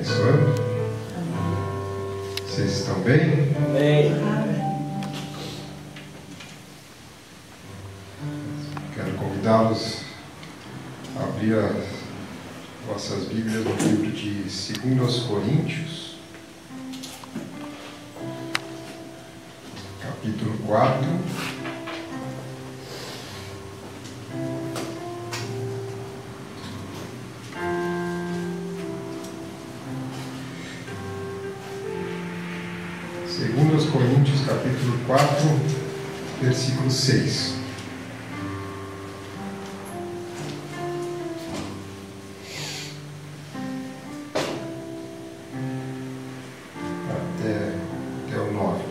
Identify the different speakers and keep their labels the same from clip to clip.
Speaker 1: abençoando. Vocês estão bem?
Speaker 2: Bem.
Speaker 1: Quero convidá-los a abrir as vossas Bíblias no livro de 2 Coríntios, capítulo 4. Coríntios, capítulo 4, versículo 6. Até o 9.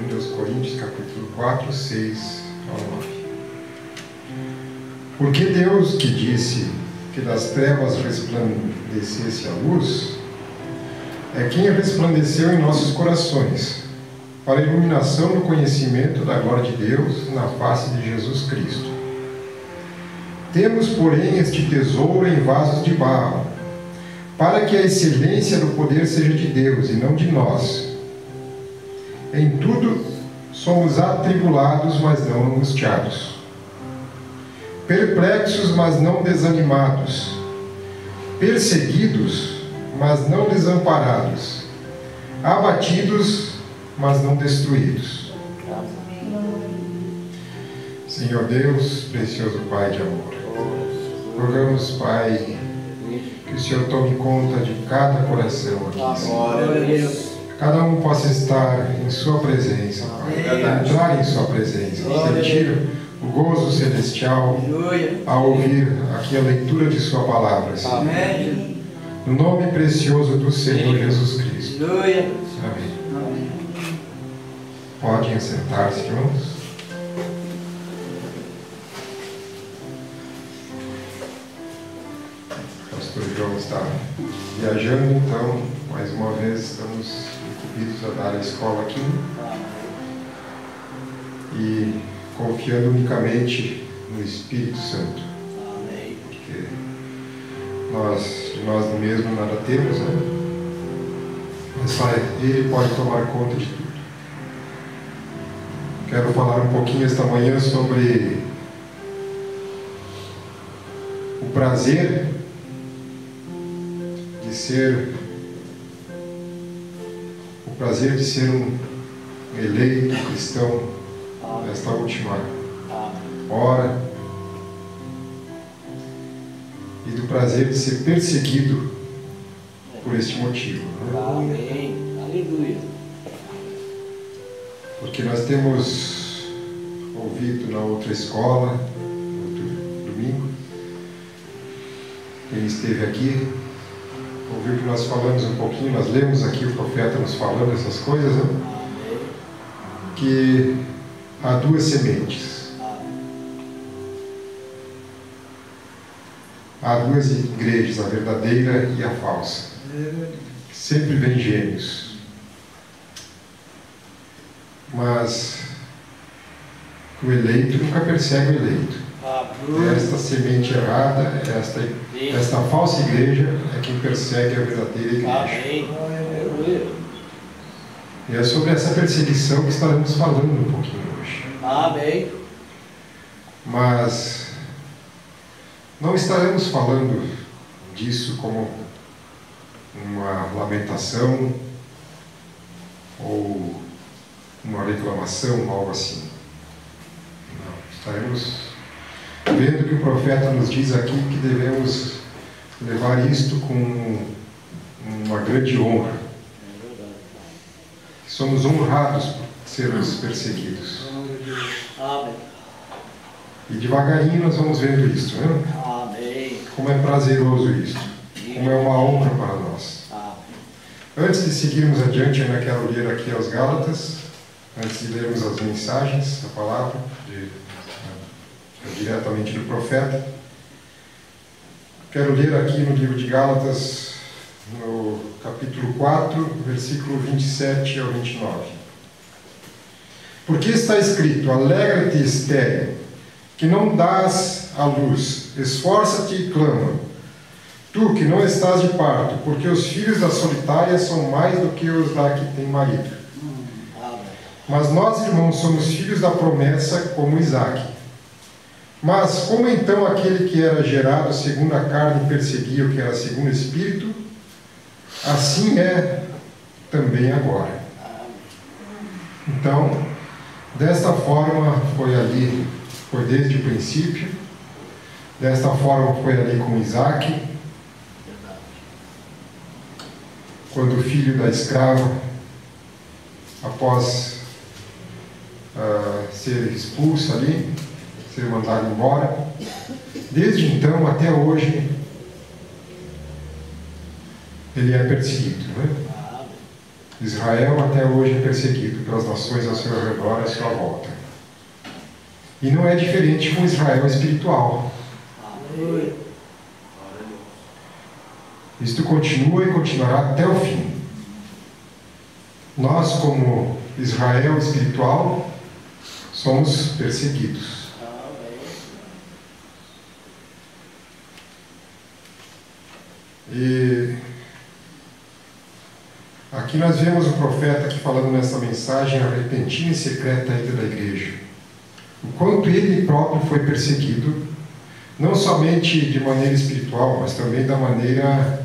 Speaker 1: 2 Coríntios, capítulo 4, 6 ao 9. Porque Deus, que disse que das trevas resplandecesse a luz, é quem resplandeceu em nossos corações, para a iluminação do conhecimento da glória de Deus na face de Jesus Cristo. Temos, porém, este tesouro em vasos de barro, para que a excelência do poder seja de Deus e não de nós. Em tudo somos atribulados, mas não angustiados, perplexos, mas não desanimados, perseguidos, mas não desamparados, abatidos, mas não destruídos. Senhor Deus, precioso Pai de amor, rogamos, Pai, que o Senhor tome conta de cada coração aqui, Senhor. Cada um possa estar em sua presença, Pai, entrar em sua presença, sentir o gozo celestial ao ouvir aqui a leitura de sua palavra, Senhor.
Speaker 2: Amém.
Speaker 1: No nome precioso do Senhor Jesus Cristo.
Speaker 2: Aleluia.
Speaker 1: Amém. Podem assentar-se, irmãos. O pastor João está viajando, então, mais uma vez, estamos incumbidos a dar a escola aqui. E confiando unicamente no Espírito Santo.
Speaker 2: Amém.
Speaker 1: Porque de nós mesmos nada temos, né? Mas só Ele pode tomar conta de tudo. Quero falar um pouquinho esta manhã sobre o prazer de ser um eleito cristão nesta última hora, e do prazer de ser perseguido por este motivo. Né?
Speaker 2: Amém. Aleluia.
Speaker 1: Porque nós temos ouvido na outra escola, no outro domingo, quem esteve aqui, ouviu que nós falamos um pouquinho, nós lemos aqui o profeta nos falando essas coisas, né? Que há duas sementes. Há duas igrejas, a verdadeira e a falsa. Sempre vem gêmeos. Mas o eleito nunca persegue o eleito. Esta semente errada, esta falsa igreja é quem persegue a verdadeira igreja. E é sobre essa perseguição que estaremos falando um pouquinho hoje.
Speaker 2: Amém.
Speaker 1: Mas não estaremos falando disso como uma lamentação ou uma reclamação, algo assim. Não. Estaremos vendo que o profeta nos diz aqui que devemos levar isto com uma grande honra. Que somos honrados por sermos perseguidos.
Speaker 2: Amém.
Speaker 1: E devagarinho nós vamos vendo isto, né?
Speaker 2: Amém.
Speaker 1: Como é prazeroso isto. Como é uma honra para nós.
Speaker 2: Amém.
Speaker 1: Antes de seguirmos adiante, eu ainda quero ler aqui aos Gálatas, antes de lermos as mensagens, a palavra, diretamente do profeta. Quero ler aqui no livro de Gálatas, no capítulo 4, versículo 27 ao 29. Porque está escrito: alegra-te, estéril, que não dás à luz, esforça-te e clama. Tu que não estás de parto, porque os filhos da solitária são mais do que os da que tem marido.
Speaker 2: Amém.
Speaker 1: Mas nós, irmãos, somos filhos da promessa, como Isaque. Mas como então aquele que era gerado segundo a carne perseguia o que era segundo o Espírito, assim é também agora. Então, desta forma foi desde o princípio, desta forma foi ali com Isaque, quando o filho da escrava, após ser expulso ali, ser mandado embora, desde então até hoje, ele é perseguido, né? Israel até hoje é perseguido pelas nações ao seu redor e à sua volta. E não é diferente com Israel espiritual.
Speaker 2: Amém.
Speaker 1: Isto continua e continuará até o fim. Nós, como Israel espiritual, somos perseguidos. E aqui nós vemos o profeta aqui falando nessa mensagem a repentina e secreta ida da igreja. O quanto ele próprio foi perseguido, não somente de maneira espiritual, mas também da maneira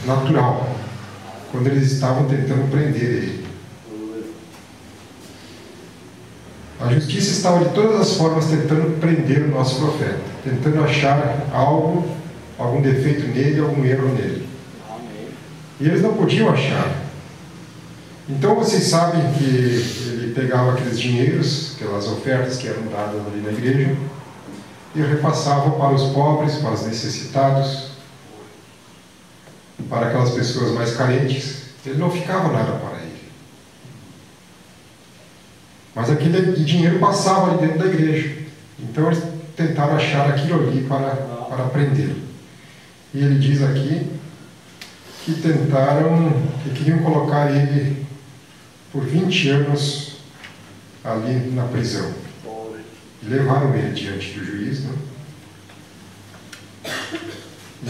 Speaker 1: natural, quando eles estavam tentando prender ele. A justiça estava de todas as formas tentando prender o nosso profeta, tentando achar algum defeito nele, algum erro nele. E eles não podiam achar. Então vocês sabem que ele pegava aqueles dinheiros, aquelas ofertas que eram dadas ali na igreja, e repassava para os pobres, para os necessitados, para aquelas pessoas mais carentes. Ele não ficava nada para ele. Mas aquele dinheiro passava ali dentro da igreja. Então eles tentaram achar aquilo ali para prendê-lo. E ele diz aqui que queriam colocar ele por 20 anos ali na prisão. E levaram ele diante do juiz, né?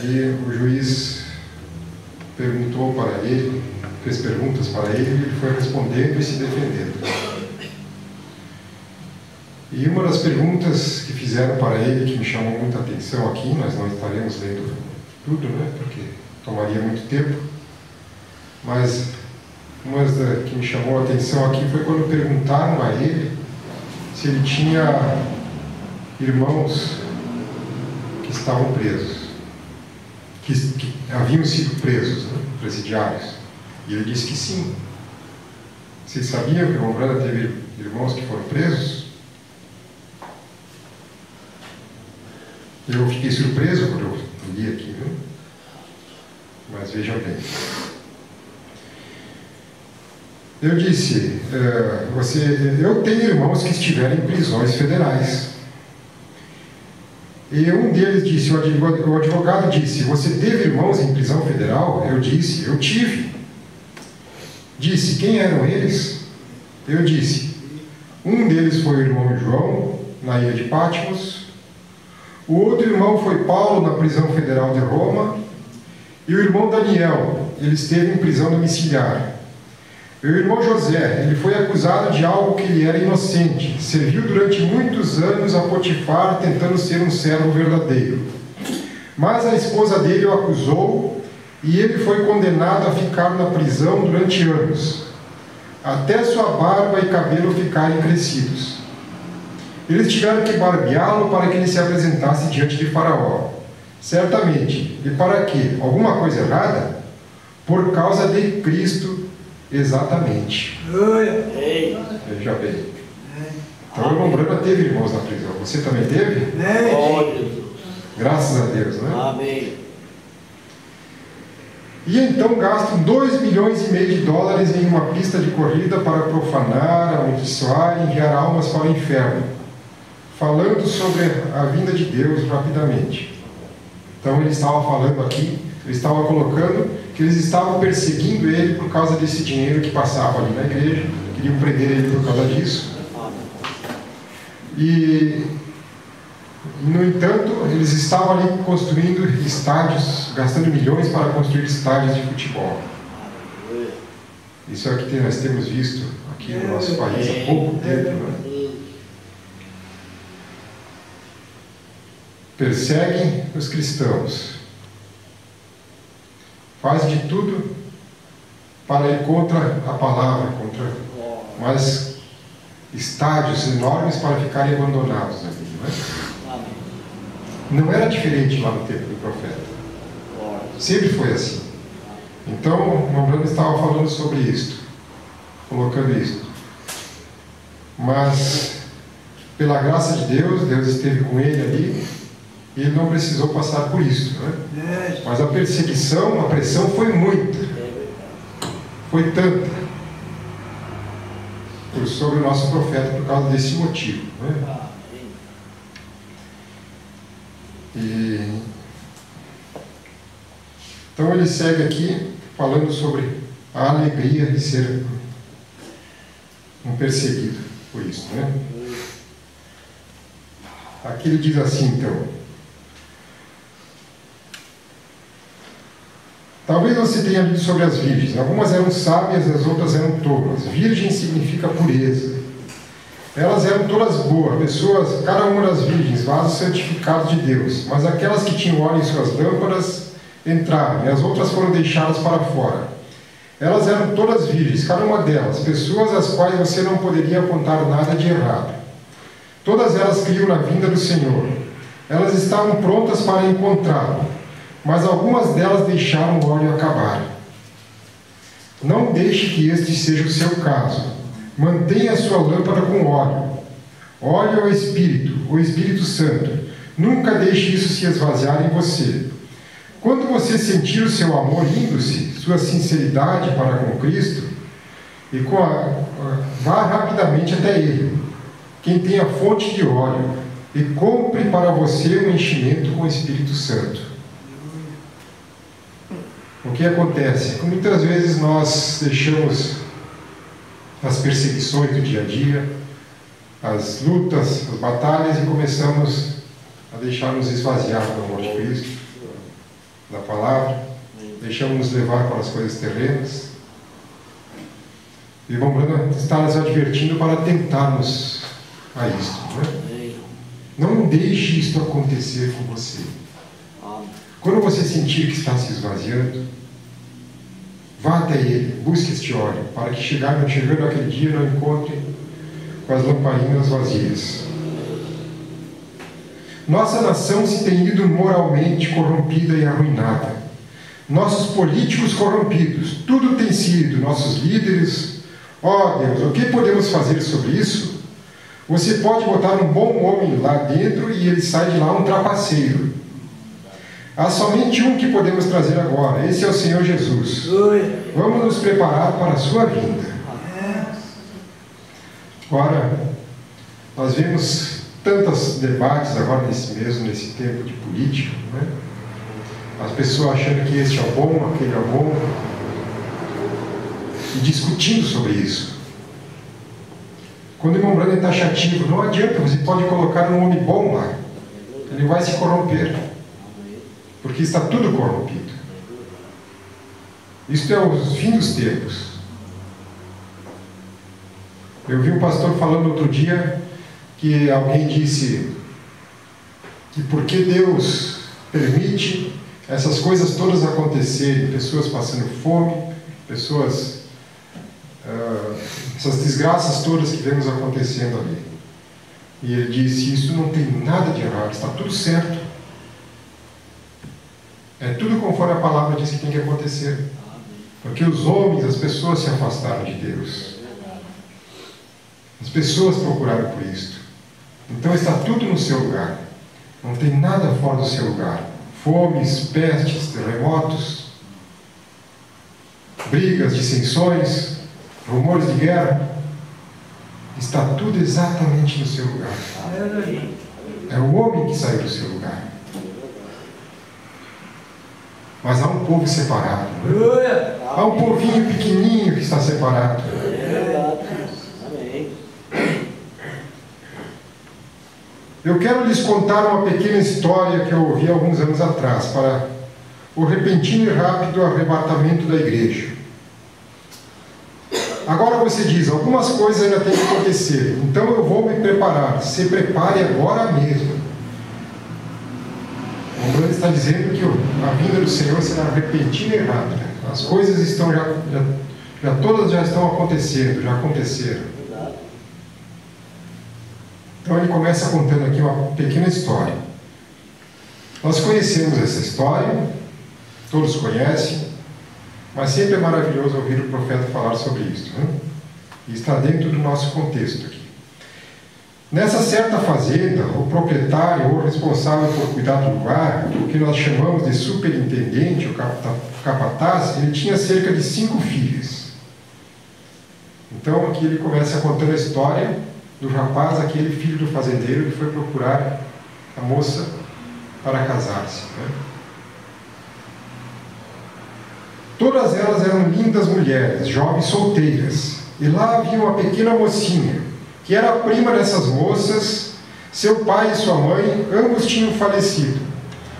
Speaker 1: E o juiz perguntou para ele, fez perguntas para ele, e ele foi respondendo e se defendendo. E uma das perguntas que fizeram para ele, que me chamou muita atenção aqui, nós não estaremos lendo tudo, né, porque tomaria muito tempo, mas uma que me chamou a atenção aqui foi quando perguntaram a ele se ele tinha irmãos que estavam presos, que haviam sido presos, né, presidiários. E ele disse que sim. Vocês sabiam que o Rombranda teve irmãos que foram presos? Eu fiquei surpreso quando eu li aqui, viu? Mas vejam bem. Eu disse, eu tenho irmãos que estiveram em prisões federais. E um deles disse, o advogado disse, você teve irmãos em prisão federal? Eu disse, eu tive. Disse, quem eram eles? Eu disse, um deles foi o irmão João, na ilha de Patmos. O outro irmão foi Paulo, na prisão federal de Roma. E o irmão Daniel, ele esteve em prisão domiciliar. E o irmão José, ele foi acusado de algo que ele era inocente. Serviu durante muitos anos a Potifar, tentando ser um servo verdadeiro. Mas a esposa dele o acusou, e ele foi condenado a ficar na prisão durante anos, até sua barba e cabelo ficarem crescidos. Eles tiveram que barbeá-lo para que ele se apresentasse diante de Faraó. Certamente. E para quê? Alguma coisa errada? Por causa de Cristo, exatamente. Veja bem. Então o irmão Branca teve irmãos na prisão. Você também teve? Graças a Deus, né?
Speaker 2: Amém.
Speaker 1: E então gastam 2,5 milhões de dólares em uma pista de corrida para profanar, amaldiçoar e enviar almas para o inferno, falando sobre a vinda de Deus rapidamente. Então ele estava falando aqui, ele estava colocando que eles estavam perseguindo ele por causa desse dinheiro que passava ali na igreja, queriam prender ele por causa disso. E E, no entanto, eles estavam ali construindo estádios, gastando milhões para construir estádios de futebol. Isso é o que nós temos visto aqui no nosso país há pouco tempo, né? Perseguem os cristãos. Faz de tudo para ir contra a palavra, mas estádios enormes para ficarem abandonados ali, não é? Não era diferente lá no tempo do profeta. Sempre foi assim. Então, o Mambrano estava falando sobre isto, colocando isto. Mas, pela graça de Deus, Deus esteve com ele ali, e ele não precisou passar por isso, né? Mas a perseguição, a pressão foi muita. Foi tanta sobre o nosso profeta por causa desse motivo, né? Então ele segue aqui falando sobre a alegria de ser um perseguido por isso, né? Aqui ele diz assim, então: talvez você tenha lido sobre as virgens. Algumas eram sábias, as outras eram tolas. Virgem significa pureza. Elas eram todas boas, pessoas, cada uma das virgens, vasos santificados de Deus. Mas aquelas que tinham óleo em suas lâmpadas entraram, e as outras foram deixadas para fora. Elas eram todas virgens, cada uma delas, pessoas às quais você não poderia apontar nada de errado. Todas elas criam na vinda do Senhor. Elas estavam prontas para encontrá-lo, mas algumas delas deixaram o óleo acabar. Não deixe que este seja o seu caso. Mantenha a sua lâmpada com óleo. Óleo é o Espírito Santo. Nunca deixe isso se esvaziar em você. Quando você sentir o seu amor indo-se, sua sinceridade para com Cristo, vá rapidamente até Ele, quem tem a fonte de óleo, e compre para você um enchimento com o Espírito Santo. O que acontece? Que muitas vezes nós deixamos as perseguições do dia a dia, as lutas, as batalhas, e começamos a deixar-nos esvaziar do amor de Cristo, da palavra, deixamos-nos levar para as coisas terrenas. E vamos estar nos advertindo para tentarmos a isto, né? Não deixe isto acontecer com você. Quando você sentir que está se esvaziando, vá até Ele, busque este óleo, para que chegando aquele dia não encontre com as lamparinas vazias. Nossa nação se tem ido moralmente corrompida e arruinada. Nossos políticos corrompidos, tudo tem sido, nossos líderes. Ó Deus, o que podemos fazer sobre isso? Você pode botar um bom homem lá dentro e ele sai de lá um trapaceiro. Há somente um que podemos trazer agora, esse é o Senhor Jesus. Vamos nos preparar para a sua vinda. Agora, nós vemos tantos debates agora nesse tempo de política, né? As pessoas achando que este é o bom, aquele é o bom, e discutindo sobre isso. Quando o irmão Branham é taxativo, não adianta, você pode colocar um homem bom lá, ele vai se corromper, porque está tudo corrompido. Isto é o fim dos tempos. Eu vi um pastor falando outro dia que alguém disse que porque Deus permite essas coisas todas acontecerem, pessoas passando fome, essas desgraças todas que vemos acontecendo ali. E ele disse, isso não tem nada de errado, está tudo certo. É tudo conforme a palavra diz que tem que acontecer. Porque os homens, as pessoas se afastaram de Deus. As pessoas procuraram por isto. Então está tudo no seu lugar. Não tem nada fora do seu lugar. Fomes, pestes, terremotos, brigas, dissensões, rumores de guerra. Está tudo exatamente no seu lugar. É o homem que saiu do seu lugar. Mas há um povo separado. Né? Há um povinho pequenininho que está separado. Eu quero lhes contar uma pequena história que eu ouvi alguns anos atrás, para o repentino e rápido arrebatamento da igreja. Agora você diz, algumas coisas ainda têm que acontecer, então eu vou me preparar. Se prepare agora mesmo. O Bruno está dizendo que a vinda do Senhor será repentina e rápida. As coisas estão todas já estão acontecendo, já aconteceram. Então ele começa contando aqui uma pequena história. Nós conhecemos essa história, todos conhecem, mas sempre é maravilhoso ouvir o profeta falar sobre isso, né? E está dentro do nosso contexto aqui. Nessa certa fazenda, o proprietário ou responsável por cuidar do lugar, o que nós chamamos de superintendente, o capataz, ele tinha cerca de 5 filhas. Então aqui ele começa contando a história do rapaz, aquele filho do fazendeiro que foi procurar a moça para casar-se, né? Todas elas eram lindas mulheres, jovens solteiras, e lá havia uma pequena mocinha, que era a prima dessas moças. Seu pai e sua mãe, ambos tinham falecido,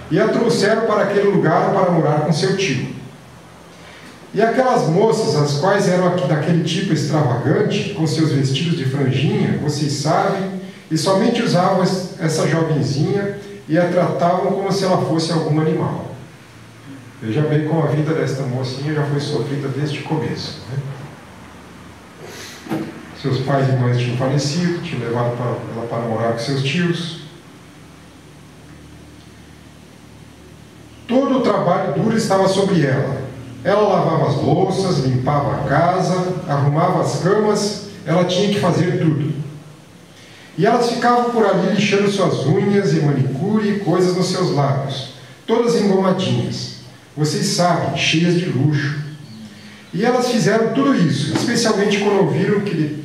Speaker 1: e a trouxeram para aquele lugar para morar com seu tio. E aquelas moças, as quais eram daquele tipo extravagante, com seus vestidos de franjinha, vocês sabem, e somente usavam essa jovenzinha e a tratavam como se ela fosse algum animal. Veja bem como a vida desta mocinha já foi sofrida desde o começo, né? Seus pais e mães tinham falecido, tinham levado ela para morar com seus tios. Todo o trabalho duro estava sobre ela. Ela lavava as louças, limpava a casa, arrumava as camas, ela tinha que fazer tudo. E elas ficavam por ali lixando suas unhas e manicure e coisas nos seus lábios, todas engomadinhas. Vocês sabem, cheias de luxo. E elas fizeram tudo isso, especialmente quando ouviram que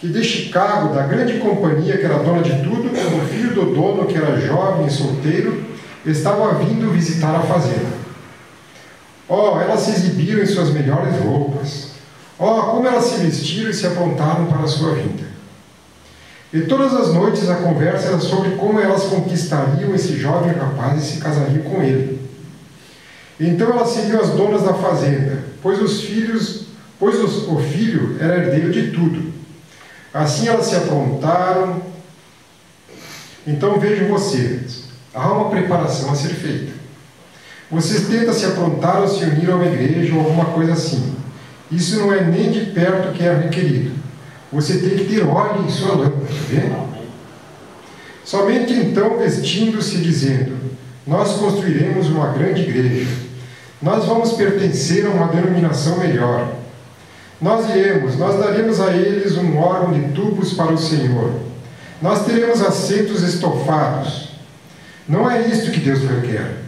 Speaker 1: de Chicago, da grande companhia que era dona de tudo, o filho do dono, que era jovem e solteiro, estava vindo visitar a fazenda. Elas se exibiram em suas melhores roupas. Como elas se vestiram e se aprontaram para a sua vinda. E todas as noites a conversa era sobre como elas conquistariam esse jovem rapaz e se casariam com ele. Então elas seriam as donas da fazenda, pois o filho era herdeiro de tudo. Assim elas se aprontaram. Então vejam vocês, há uma preparação a ser feita. Vocês tentam se aprontar ou se unir a uma igreja ou alguma coisa assim. Isso não é nem de perto que é requerido. Você tem que ter óleo em sua lâmpada, vê? Somente então, vestindo-se, dizendo, nós construiremos uma grande igreja. Nós vamos pertencer a uma denominação melhor. Nós daremos a eles um órgão de tubos para o Senhor. Nós teremos assentos estofados. Não é isto que Deus requer.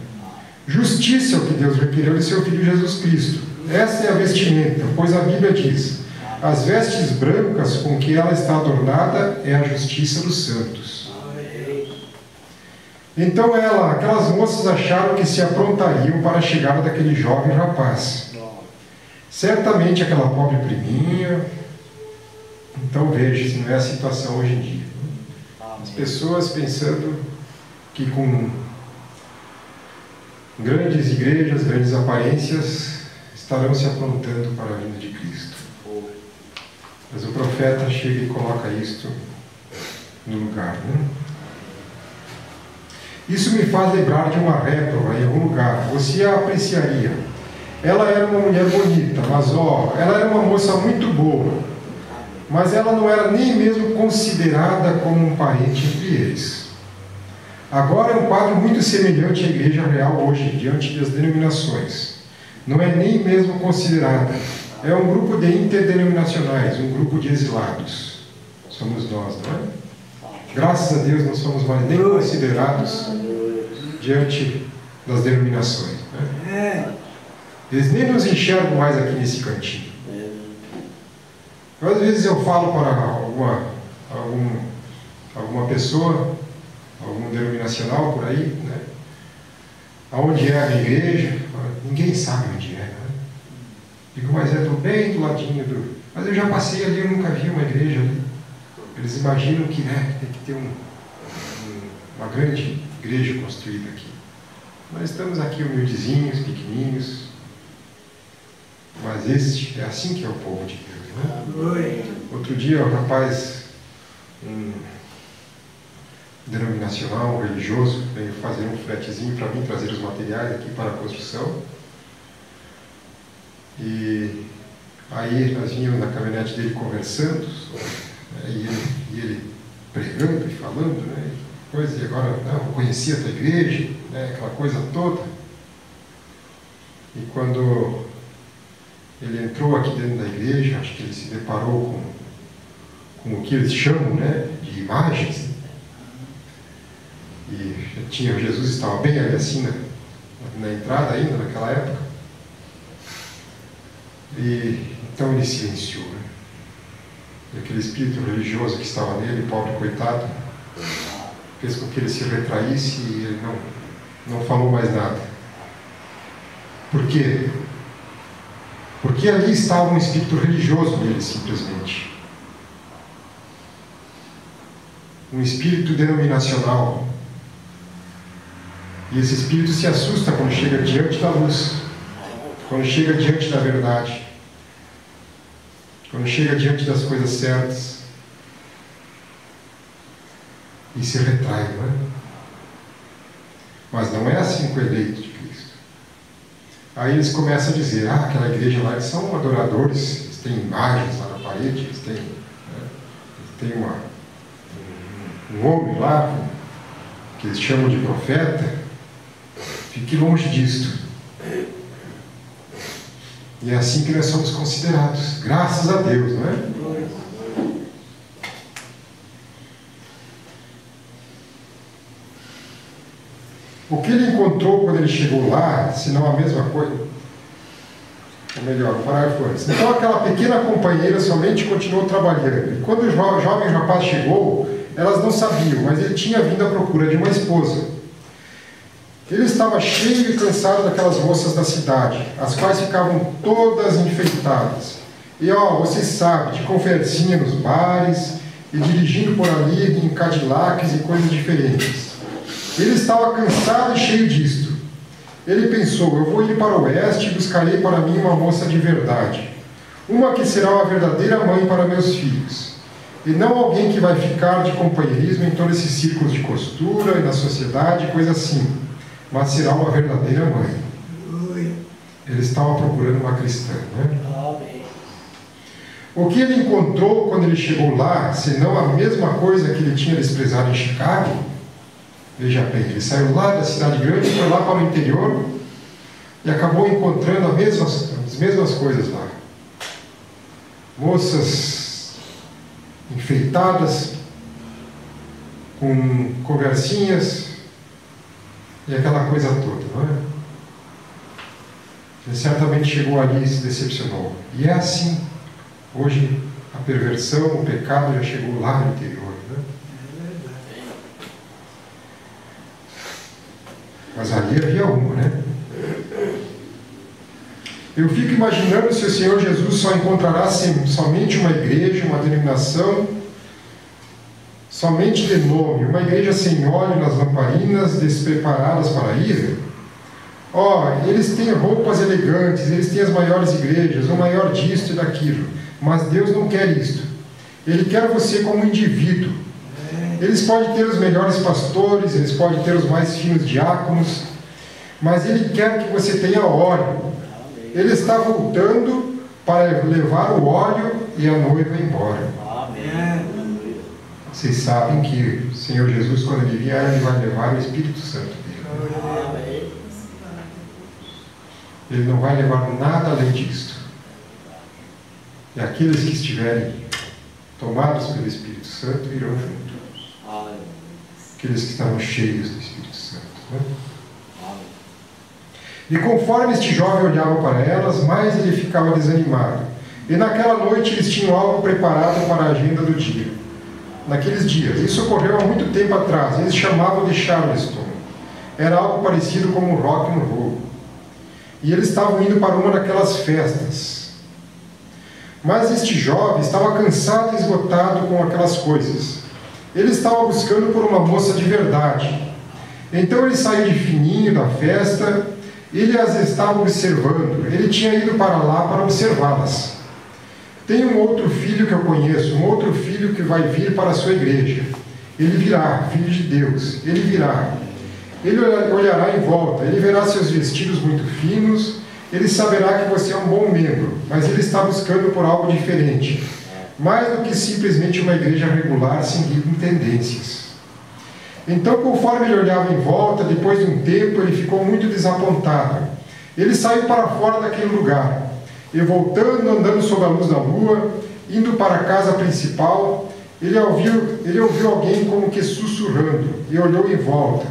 Speaker 1: Justiça é o que Deus requereu de seu Filho Jesus Cristo. Essa é a vestimenta, pois a Bíblia diz, as vestes brancas com que ela está adornada é a justiça dos santos. Então aquelas moças acharam que se aprontariam para a chegada daquele jovem rapaz. Certamente aquela pobre priminha. Então veja se não é a situação hoje em dia. As pessoas pensando que com grandes igrejas, grandes aparências, estarão se aprontando para a vinda de Cristo. Mas o profeta chega e coloca isto no lugar, né? Isso me faz lembrar de uma réprova em algum lugar. Você a apreciaria. Ela era uma mulher bonita, mas ela era uma moça muito boa. Mas ela não era nem mesmo considerada como um parente entre eles. Agora é um quadro muito semelhante à igreja real hoje, diante das denominações. Não é nem mesmo considerada. É um grupo de interdenominacionais, um grupo de exilados. Somos nós, não é? Graças a Deus não somos mais nem considerados diante das denominações, né? Eles nem nos enxergam mais aqui nesse cantinho. Às vezes eu falo para alguma pessoa, algum denominacional por aí, né? Aonde é a minha igreja? Ninguém sabe onde é, né? Digo, mas é bem do ladinho Mas eu já passei ali, eu nunca vi uma igreja ali. Eles imaginam que, né, tem que ter uma grande igreja construída aqui. Nós estamos aqui humildezinhos, pequenininhos. Mas é assim que é o povo de Deus, né? Outro dia, um rapaz, denominacional, um religioso, veio fazer um fretezinho para mim trazer os materiais aqui para a construção. E aí nós vínhamos na caminhonete dele conversando, né, e ele pregando e falando, né, coisa, e agora não, eu conhecia a tua igreja, né, aquela coisa toda. E quando ele entrou aqui dentro da igreja, acho que ele se deparou com o que eles chamam, né, de imagens. E Jesus estava bem ali assim na entrada ainda, naquela época. E então ele silenciou, né? E aquele espírito religioso que estava nele, pobre coitado, fez com que ele se retraísse e ele não falou mais nada. Por quê? Porque ali estava um espírito religioso nele, simplesmente. Um espírito denominacional. E esse espírito se assusta quando chega diante da luz, quando chega diante da verdade, quando chega diante das coisas certas, e se retrai, não é? Mas não é assim com o eleito de Cristo. Aí eles começam a dizer, aquela igreja lá, eles são adoradores, eles têm imagens lá na parede, eles têm, né, eles têm um homem lá, que eles chamam de profeta. Fique longe disto. E é assim que nós somos considerados. Graças a Deus, não é? O que ele encontrou quando ele chegou lá, se não a mesma coisa, ou melhor, o parágrafo antes. Então aquela pequena companheira somente continuou trabalhando. E quando o jovem rapaz chegou, elas não sabiam, mas ele tinha vindo à procura de uma esposa. Ele estava cheio e cansado daquelas moças da cidade, as quais ficavam todas enfeitadas. E vocês sabem, de conversinha nos bares, e dirigindo por ali em Cadillacs e coisas diferentes. Ele estava cansado e cheio disto. Ele pensou, eu vou ir para o oeste e buscarei para mim uma moça de verdade. Uma que será uma verdadeira mãe para meus filhos. E não alguém que vai ficar de companheirismo em todos esses círculos de costura e na sociedade, coisa assim. Mas será uma verdadeira mãe. Ele estava procurando uma cristã, né? O que ele encontrou quando ele chegou lá, senão a mesma coisa que ele tinha desprezado em Chicago? Veja bem, ele saiu lá da cidade grande, foi lá para o interior e acabou encontrando as mesmas coisas lá. Moças enfeitadas, com conversinhas, e aquela coisa toda, não é? Ele certamente chegou ali e se decepcionou. E é assim. Hoje, a perversão, o pecado já chegou lá no interior, né? Mas ali havia uma, né? Eu fico imaginando se o Senhor Jesus só encontrará somente uma igreja, uma denominação, somente de nome, uma igreja sem óleo nas lamparinas, despreparadas para a ira. Eles têm roupas elegantes, eles têm as maiores igrejas, o maior disto e daquilo. Mas Deus não quer isto. Ele quer você como indivíduo. Eles podem ter os melhores pastores, eles podem ter os mais finos diáconos, mas Ele quer que você tenha óleo. Ele está voltando para levar o óleo e a noiva embora. Vocês sabem que o Senhor Jesus, quando Ele vier, Ele vai levar o Espírito Santo dele. Ele não vai levar nada além disto. E aqueles que estiverem tomados pelo Espírito Santo irão junto. Aqueles que estarão cheios do Espírito Santo. Né? E conforme este jovem olhava para elas, mais ele ficava desanimado. E naquela noite eles tinham algo preparado para a agenda do dia. Naqueles dias. Isso ocorreu há muito tempo atrás. Eles chamavam de Charleston. Era algo parecido com um rock and roll. E eles estavam indo para uma daquelas festas. Mas este jovem estava cansado e esgotado com aquelas coisas. Ele estava buscando por uma moça de verdade. Então ele saiu de fininho da festa, ele as estava observando. Ele tinha ido para lá para observá-las. Tem um outro filho que eu conheço, um outro filho que vai vir para a sua igreja. Ele virá, filho de Deus, ele virá. Ele olhará em volta, ele verá seus vestidos muito finos, ele saberá que você é um bom membro, mas ele está buscando por algo diferente, mais do que simplesmente uma igreja regular seguindo tendências. Então, conforme ele olhava em volta, depois de um tempo, ele ficou muito desapontado. Ele saiu para fora daquele lugar, e voltando, andando sob a luz da lua, indo para a casa principal, ele ouviu alguém como que sussurrando, e olhou em volta.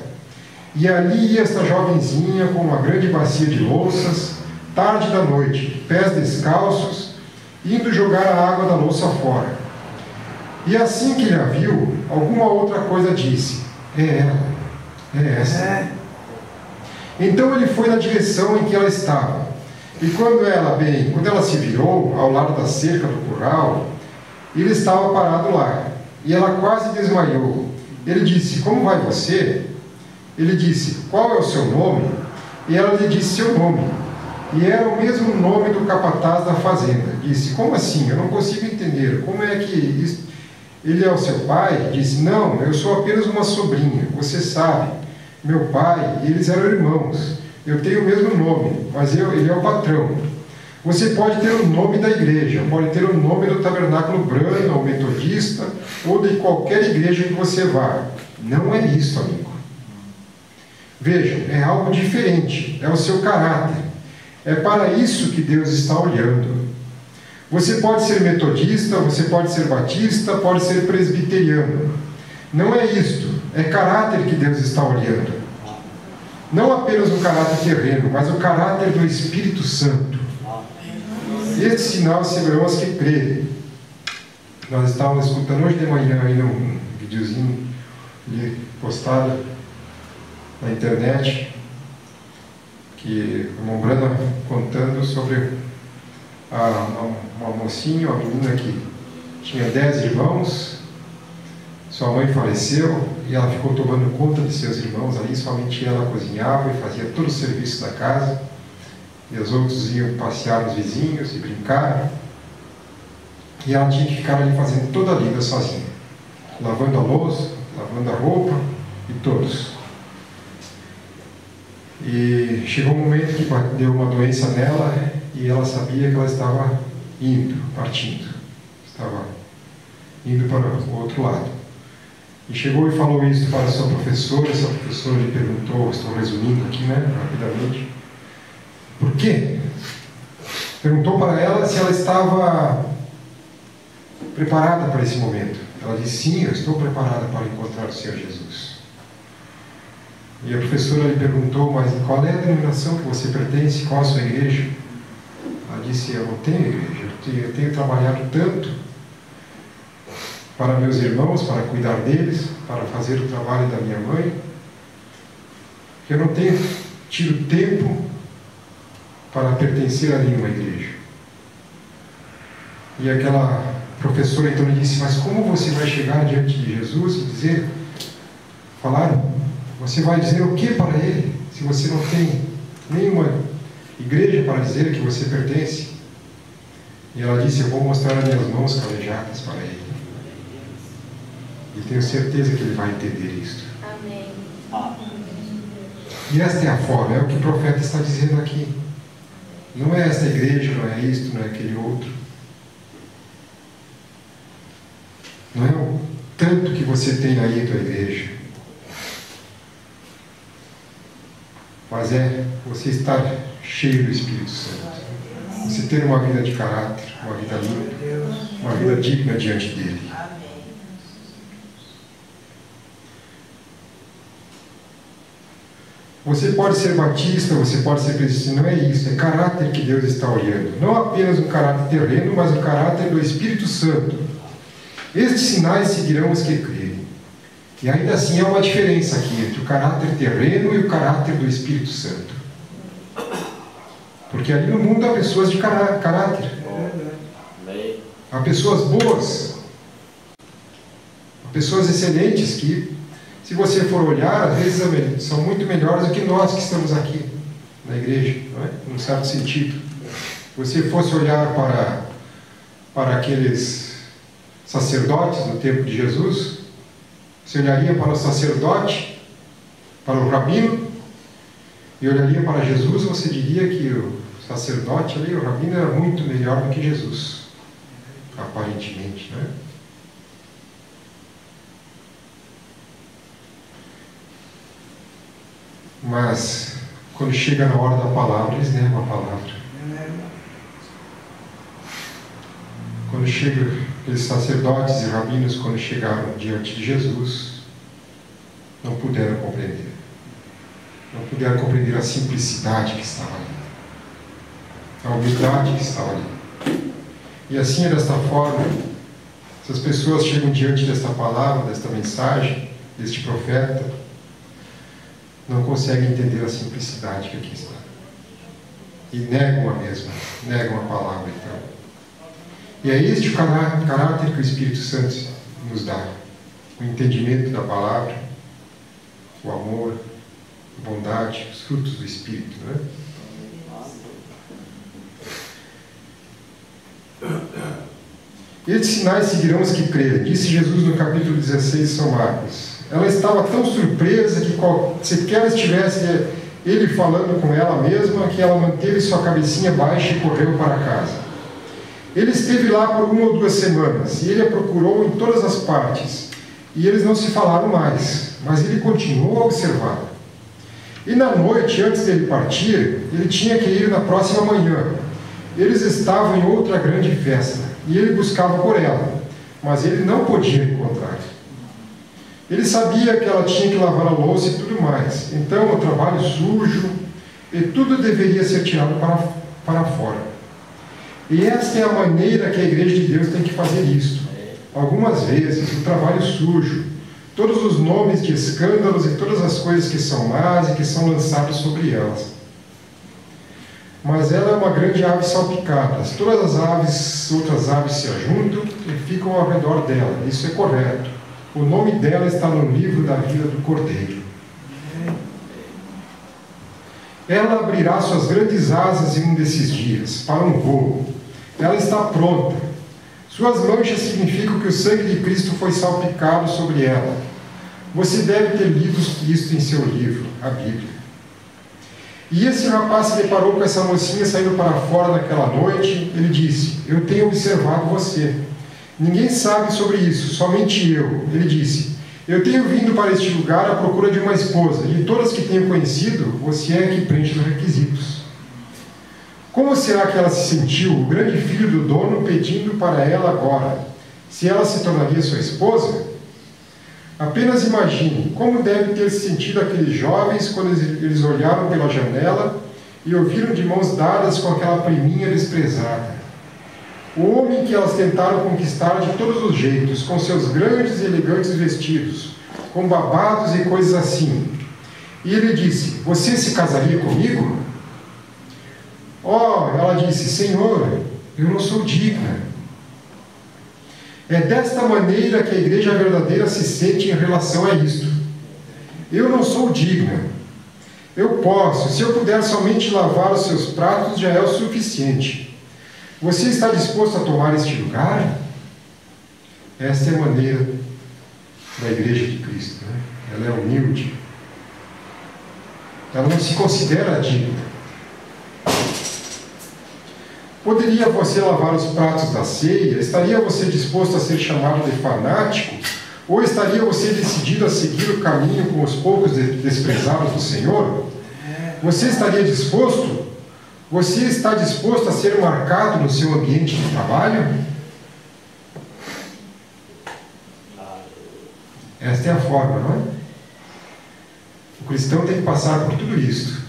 Speaker 1: E ali ia esta jovenzinha com uma grande bacia de louças, tarde da noite, pés descalços, indo jogar a água da louça fora. E assim que ele a viu, alguma outra coisa disse: é ela, é essa. Então ele foi na direção em que ela estava. E quando ela se virou ao lado da cerca do curral, ele estava parado lá. E ela quase desmaiou. Ele disse: como vai você? Ele disse: qual é o seu nome? E ela lhe disse seu nome. E era o mesmo nome do capataz da fazenda. Disse: como assim? Eu não consigo entender. Como é que isso... Ele é o seu pai? Disse: não, eu sou apenas uma sobrinha. Você sabe, meu pai, eles eram irmãos. Eu tenho o mesmo nome, mas ele é o patrão. Você pode ter o nome da igreja, pode ter o nome do tabernáculo Brana, ou metodista, ou de qualquer igreja que você vá. Não é isso, amigo. Vejam, é algo diferente, é o seu caráter. É para isso que Deus está olhando. Você pode ser metodista, você pode ser batista, pode ser presbiteriano. Não é isto, é caráter que Deus está olhando. Não apenas o caráter terreno, mas o caráter do Espírito Santo. Este sinal seguirão os que crerem. Nós estávamos escutando hoje de manhã ainda um videozinho postado na internet, que o irmão Brana contando sobre uma mocinha, uma menina que tinha 10 irmãos, sua mãe faleceu e ela ficou tomando conta de seus irmãos ali, somente ela cozinhava e fazia todo o serviço da casa, e os outros iam passear nos vizinhos e brincar, e ela tinha que ficar ali fazendo toda a lida sozinha, lavando a louça, lavando a roupa e todos. E chegou um momento que deu uma doença nela e ela sabia que ela estava partindo, estava indo para o outro lado. E chegou e falou isso para a sua professora. Essa professora lhe perguntou, estou resumindo aqui, rapidamente, por quê? Perguntou para ela se ela estava preparada para esse momento. Ela disse: sim, eu estou preparada para encontrar o Senhor Jesus. E a professora lhe perguntou: mas qual é a denominação que você pertence? Qual a sua igreja? Ela disse: eu não tenho igreja, eu tenho trabalhado tanto para meus irmãos, para cuidar deles, para fazer o trabalho da minha mãe, que eu não tenho tido tempo para pertencer a nenhuma igreja. E aquela professora então lhe disse: mas como você vai chegar diante de Jesus e você vai dizer o que para ele, se você não tem nenhuma igreja para dizer que você pertence? E ela disse: eu vou mostrar as minhas mãos calejadas para ele. E tenho certeza que ele vai entender isto.
Speaker 3: Amém.
Speaker 1: E esta é a forma, é o que o profeta está dizendo aqui. Não é esta igreja, não é isto, não é aquele outro. Não é o tanto que você tem aí da igreja. Mas é você estar cheio do Espírito Santo. Você ter uma vida de caráter, uma vida limpa, uma vida digna diante dele. Você pode ser batista, você pode ser cristão, não é isso, é caráter que Deus está olhando. Não apenas um caráter terreno, mas o caráter do Espírito Santo. Estes sinais seguirão os que crerem. E ainda assim há uma diferença aqui entre o caráter terreno e o caráter do Espírito Santo. Porque ali no mundo há pessoas de caráter. Há pessoas boas, há pessoas excelentes que, se você for olhar, às vezes são muito melhores do que nós que estamos aqui na igreja, não é? Num certo sentido. Se você fosse olhar para aqueles sacerdotes do tempo de Jesus, você olharia para o sacerdote, para o rabino, e olharia para Jesus, você diria que o sacerdote ali, o rabino, era muito melhor do que Jesus, aparentemente, né? Mas, quando chega na hora da palavra, eles negam a palavra. Quando chegam aqueles sacerdotes e rabinos, quando chegaram diante de Jesus, não puderam compreender. Não puderam compreender a simplicidade que estava ali, a humildade que estava ali. E assim é desta forma, se as pessoas chegam diante desta palavra, desta mensagem, deste profeta, não conseguem entender a simplicidade que aqui está. E negam a mesma, negam a palavra então. E é este o caráter que o Espírito Santo nos dá. O entendimento da palavra, o amor, a bondade, os frutos do Espírito, não é? Estes sinais seguirão os que crerem, disse Jesus no capítulo 16 de São Marcos. Ela estava tão surpresa que sequer estivesse ele falando com ela mesma, que ela manteve sua cabecinha baixa e correu para casa. Ele esteve lá por 1 ou 2 semanas, e ele a procurou em todas as partes, e eles não se falaram mais, mas ele continuou a observá-la. E na noite, antes dele partir, ele tinha que ir na próxima manhã. Eles estavam em outra grande festa, e ele buscava por ela, mas ele não podia encontrar. Ele sabia que ela tinha que lavar a louça e tudo mais, então o trabalho sujo, e tudo deveria ser tirado para fora. E esta é a maneira que a Igreja de Deus tem que fazer isto. Algumas vezes, o trabalho sujo, todos os nomes de escândalos e todas as coisas que são más e que são lançados sobre elas. Mas ela é uma grande ave salpicada. Todas as outras aves se ajuntam e ficam ao redor dela. Isso é correto. O nome dela está no livro da vida do Cordeiro. Ela abrirá suas grandes asas em um desses dias, para um voo. Ela está pronta. Suas manchas significam que o sangue de Cristo foi salpicado sobre ela. Você deve ter lido isto em seu livro, a Bíblia. E esse rapaz se deparou com essa mocinha saindo para fora naquela noite. Ele disse: eu tenho observado você. Ninguém sabe sobre isso, somente eu. Ele disse: eu tenho vindo para este lugar à procura de uma esposa, e de todas que tenho conhecido, você é que preenche os requisitos. Como será que ela se sentiu, o grande filho do dono, pedindo para ela agora, se ela se tornaria sua esposa? Apenas imagine como deve ter se sentido aqueles jovens quando eles olharam pela janela e ouviram de mãos dadas com aquela priminha desprezada. O homem que elas tentaram conquistar de todos os jeitos, com seus grandes e elegantes vestidos, com babados e coisas assim. E ele disse: você se casaria comigo? Oh, ela disse: Senhor, eu não sou digna. É desta maneira que a igreja verdadeira se sente em relação a isto. Eu não sou digna. Eu posso, se eu puder somente lavar os seus pratos, já é o suficiente. Você está disposto a tomar este lugar? Esta é a maneira da igreja de Cristo, né? Ela é humilde. Ela não se considera digna. Poderia você lavar os pratos da ceia? Estaria você disposto a ser chamado de fanático? Ou estaria você decidido a seguir o caminho com os poucos desprezados do Senhor? Você estaria disposto? Você está disposto a ser marcado no seu ambiente de trabalho? Esta é a forma, não é? O cristão tem que passar por tudo isso.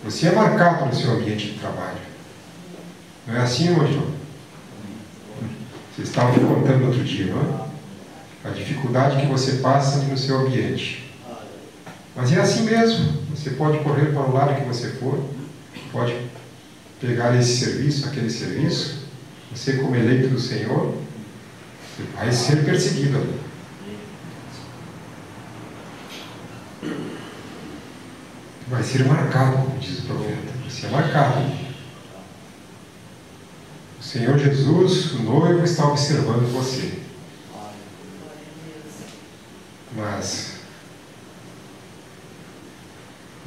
Speaker 1: Você é marcado no seu ambiente de trabalho. Não é assim, irmão João? Vocês estavam me contando outro dia, não é? A dificuldade que você passa no seu ambiente. Mas é assim mesmo. Você pode correr para o lado que você for, pode pegar esse serviço, aquele serviço, Você, como eleito do Senhor, você vai ser perseguido. Vai ser marcado, como diz o profeta. Você é marcado. O Senhor Jesus, o noivo, está observando você. Mas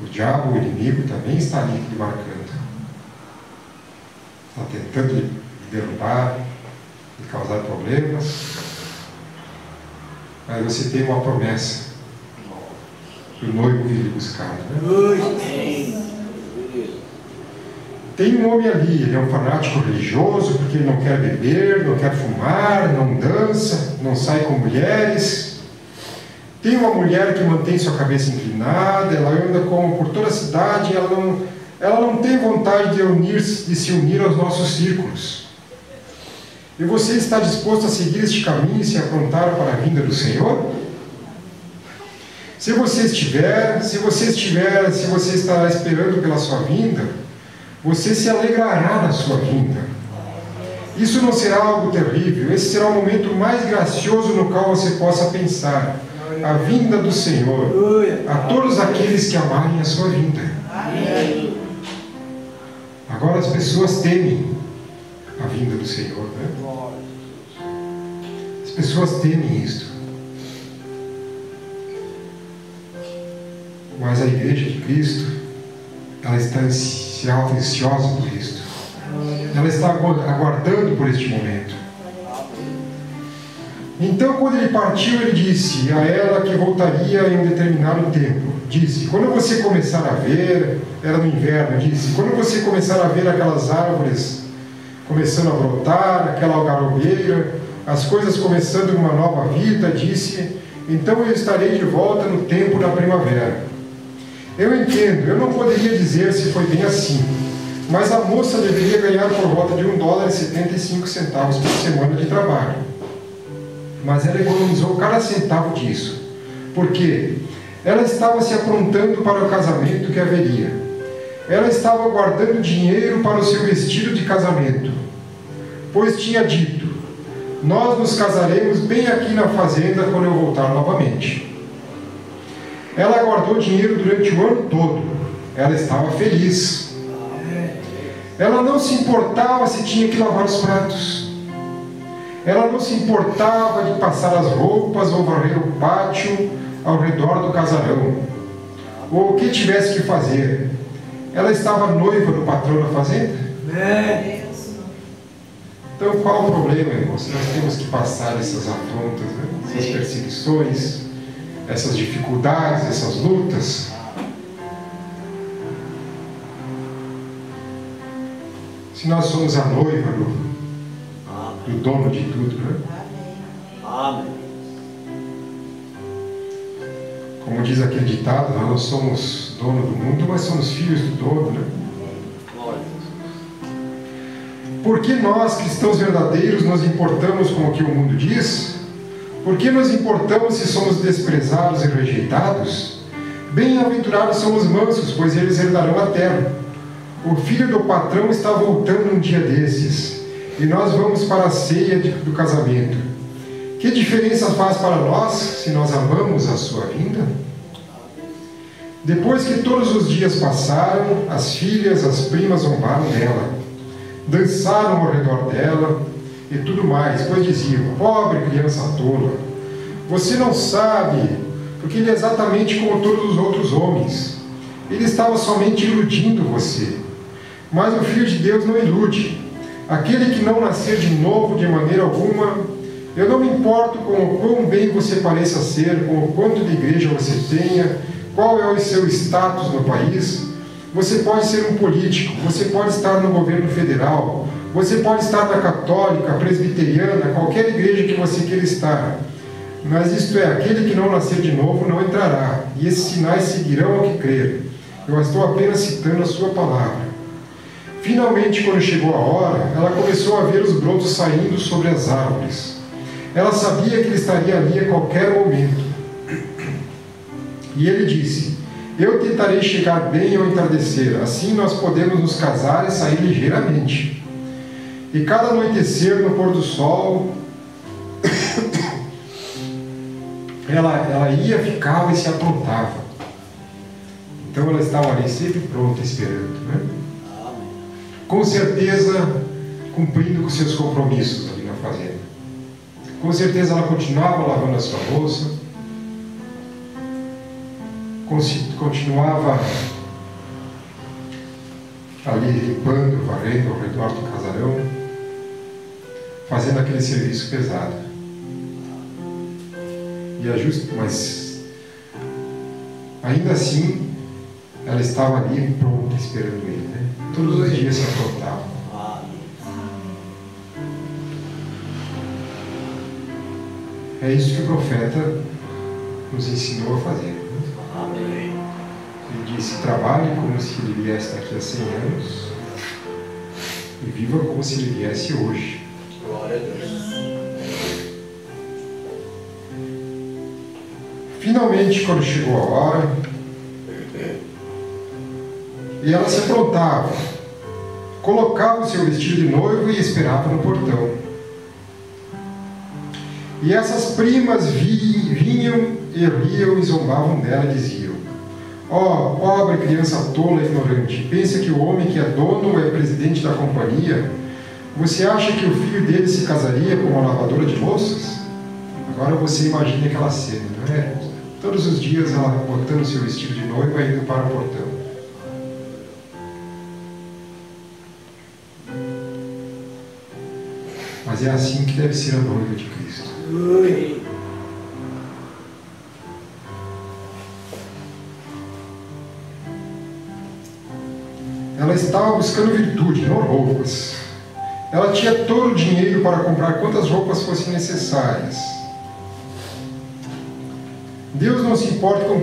Speaker 1: o diabo, o inimigo, também está ali lhe marcando. Está tentando lhe derrubar, lhe causar problemas. Mas você tem uma promessa. O noivo vir lhe buscar, né? Tem um homem ali, ele é um fanático religioso, porque ele não quer beber, não quer fumar, não dança, não sai com mulheres. Tem uma mulher que mantém sua cabeça inclinada, ela anda por toda a cidade, ela não tem vontade de se unir aos nossos círculos. E você está disposto a seguir este caminho e se aprontar para a vinda do Senhor? Se você estará esperando pela sua vinda, você se alegrará na sua vinda. Isso não será algo terrível, esse será o momento mais gracioso no qual você possa pensar. A vinda do Senhor, a todos aqueles que amarem a sua vinda. Agora as pessoas temem a vinda do Senhor, né? As pessoas temem isto. Mas a igreja de Cristo, ela está ansiosa por isto. Ela está aguardando por este momento. Então, quando ele partiu, ele disse a ela que voltaria em um determinado tempo. Disse, quando você começar a ver, era no inverno, disse, quando você começar a ver aquelas árvores começando a brotar, aquela algarobeira, as coisas começando uma nova vida, disse, então eu estarei de volta no tempo da primavera. Eu entendo, eu não poderia dizer se foi bem assim, mas a moça deveria ganhar por volta de $1,75 por semana de trabalho. Mas ela economizou cada centavo disso. Por quê? Ela estava se aprontando para o casamento que haveria. Ela estava guardando dinheiro para o seu vestido de casamento. Pois tinha dito, nós nos casaremos bem aqui na fazenda quando eu voltar novamente. Ela guardou dinheiro durante o ano todo. Ela estava feliz. Ela não se importava se tinha que lavar os pratos. Ela não se importava de passar as roupas ou varrer o pátio ao redor do casarão, ou o que tivesse que fazer. Ela estava noiva do patrão da fazenda? Então qual o problema, irmãos? Nós temos que passar essas afrontas, né? Essas perseguições, essas dificuldades, essas lutas. Se nós somos a noiva do dono de tudo, né?
Speaker 2: Amém.
Speaker 1: Como diz aquele ditado, nós não somos dono do mundo, mas somos filhos do dono, né? Por que nós, cristãos verdadeiros, nos importamos com o que o mundo diz? Por que nos importamos se somos desprezados e rejeitados? Bem-aventurados são os mansos, pois eles herdarão a terra. O filho do patrão está voltando um dia desses, e nós vamos para a ceia do casamento. Que diferença faz para nós, se nós amamos a sua vinda? Depois que todos os dias passaram, as filhas, as primas zombaram dela, dançaram ao redor dela e tudo mais, pois diziam, pobre criança tola, você não sabe, porque ele é exatamente como todos os outros homens. Ele estava somente iludindo você. Mas o Filho de Deus não ilude. Aquele que não nascer de novo de maneira alguma, eu não me importo com o quão bem você pareça ser, com o quanto de igreja você tenha, qual é o seu status no país. Você pode ser um político, você pode estar no governo federal, você pode estar na católica, presbiteriana, qualquer igreja que você queira estar. Mas isto é, aquele que não nascer de novo não entrará, e esses sinais seguirão ao que crer. Eu estou apenas citando a sua palavra. Finalmente, quando chegou a hora, ela começou a ver os brotos saindo sobre as árvores. Ela sabia que ele estaria ali a qualquer momento. E ele disse, eu tentarei chegar bem ao entardecer, assim nós podemos nos casar e sair ligeiramente. E cada anoitecer, no pôr do sol, ela ia, ficava e se aprontava. Então ela estava ali sempre pronta, esperando, né? Com certeza cumprindo com seus compromissos ali na fazenda. Com certeza ela continuava lavando a sua louça, continuava ali limpando, varrendo ao redor do casarão, fazendo aquele serviço pesado. E é justo, mas ainda assim ela estava ali pronta, esperando ele, né? Todos os dias se aprontava. É isso que o profeta nos ensinou a fazer. Amém. Ele disse: trabalhe como se ele viesse daqui a 100 anos e viva como se ele viesse hoje. Glória a Deus. Finalmente, quando chegou a hora, e ela se aprontava, colocava o seu vestido de noivo e esperava no portão. E essas primas vinham e riam e zombavam dela e diziam: ó, pobre criança tola e ignorante, pensa que o homem que é dono é presidente da companhia? Você acha que o filho dele se casaria com uma lavadora de louças? Agora você imagina aquela cena, não é? Todos os dias ela botando seu vestido de noiva e indo para o portão. Mas é assim que deve ser a noiva de Cristo. Ela estava buscando virtude, não roupas. Ela tinha todo o dinheiro para comprar quantas roupas fossem necessárias. Deus não se importa com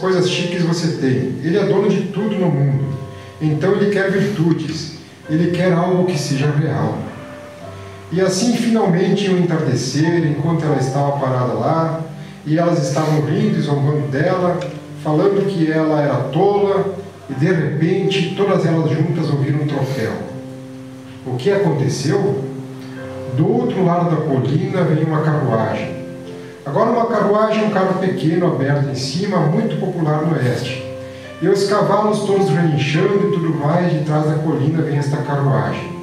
Speaker 1: coisas chiques você tem. Ele é dono de tudo no mundo. Então Ele quer virtudes. Ele quer algo que seja real. E assim, finalmente, iam entardecer, enquanto ela estava parada lá, e elas estavam rindo e zombando dela, falando que ela era tola, e de repente, todas elas juntas ouviram um troféu. O que aconteceu? Do outro lado da colina veio uma carruagem. Agora uma carruagem é um carro pequeno, aberto em cima, muito popular no oeste. E os cavalos todos relinchando e tudo mais, de trás da colina vem esta carruagem.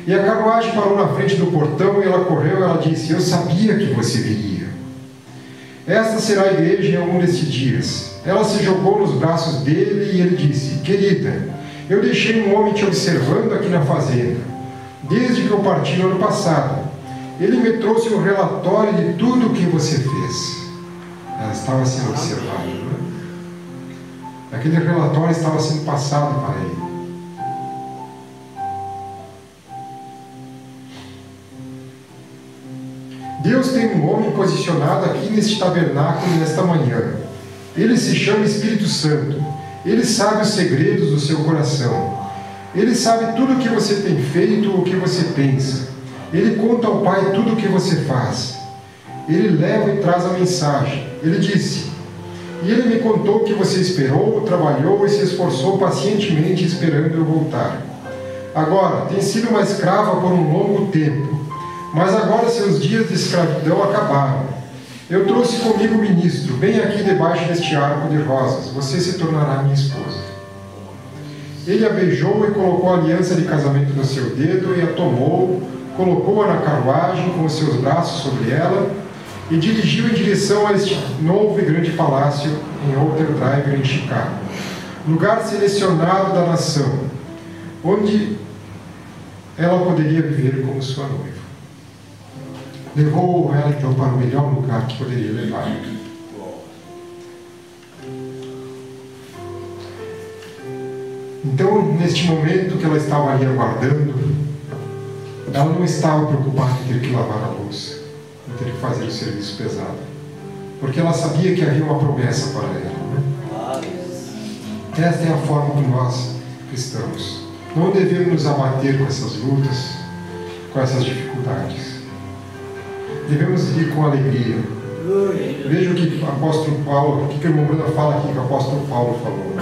Speaker 1: E a carruagem parou na frente do portão e ela correu e ela disse: eu sabia que você viria. Esta será a igreja em algum desses dias. Ela se jogou nos braços dele e ele disse: querida, eu deixei um homem te observando aqui na fazenda, desde que eu parti no ano passado. Ele me trouxe um relatório de tudo o que você fez. Ela estava sendo observada, não é? Aquele relatório estava sendo passado para ele. Deus tem um homem posicionado aqui neste tabernáculo nesta manhã. Ele se chama Espírito Santo. Ele sabe os segredos do seu coração. Ele sabe tudo o que você tem feito, o que você pensa. Ele conta ao Pai tudo o que você faz. Ele leva e traz a mensagem. Ele disse: e ele me contou que você esperou, trabalhou e se esforçou pacientemente esperando eu voltar. Agora, tem sido uma escrava por um longo tempo, mas agora seus dias de escravidão acabaram. Eu trouxe comigo o ministro, bem aqui debaixo deste arco de rosas. Você se tornará minha esposa. Ele a beijou e colocou a aliança de casamento no seu dedo e a tomou, colocou-a na carruagem com os seus braços sobre ela e dirigiu em direção a este novo e grande palácio em Outer Drive, em Chicago, lugar selecionado da nação, onde ela poderia viver como sua noiva. Levou ela então para o melhor lugar que poderia levar. Então, neste momento que ela estava ali aguardando, ela não estava preocupada em ter que lavar a louça, em ter que fazer o serviço pesado, porque ela sabia que havia uma promessa para ela, né? Esta é a forma como nós cristãos não devemos nos abater com essas lutas, com essas dificuldades. Devemos ir com alegria. Veja o que o apóstolo Paulo, o que a irmã Bruna fala aqui, que o apóstolo Paulo falou.